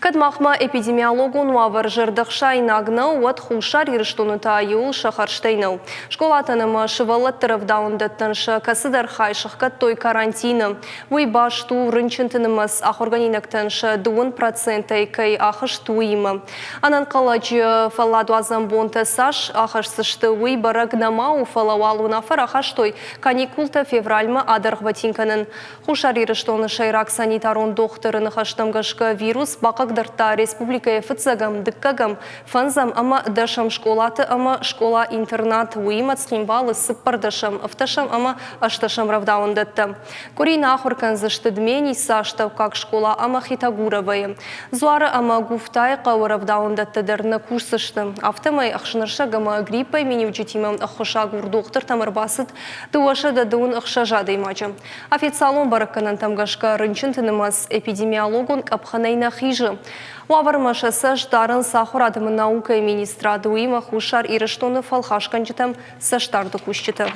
Кадмахма эпидемиологун вавар жырдықша инагны от хушар ирыштонута юл шахарштейнау. Школатаным шывалаттырып даундаттаншы касыдар хайшыққат той карантины. Вайбаш ту рынчынтынымыз ахорганинактаншы 2% кай ахыш туимы. Анан қалачы фаладу азамбонты саш ахышсышты вайбара гнамау фалауалу нафар ахаш той каникулта февральма адарғватинканын. Хушар ирыштоны шайрак санитарон докторын хаштамгашка вирус бақагдырта республика фыцагам дыккагам фанзам ама дашам школаты ама школа-интернат уимат схимбалы сыппардашам авташам ама ашташам равдаундатты. Курина ахуркан заштыдмени саштав как школа ама хитагуровые. Зуара ама гуфтай қауы равдаундатты дырны курсышты. Автомай ахшыныршагама гриппай мені учетимам ахушагур доктор тамырбасыт дуаша дадуын ахшажады имачы. Официалон баракканан тамгашка рынчынтынымаз эпидемиологун капханайна хижы. Уавармаша саштарын сахурадымы наука министра дуима хушар ирыштоны фалхашканчытам саштарды кушчыты.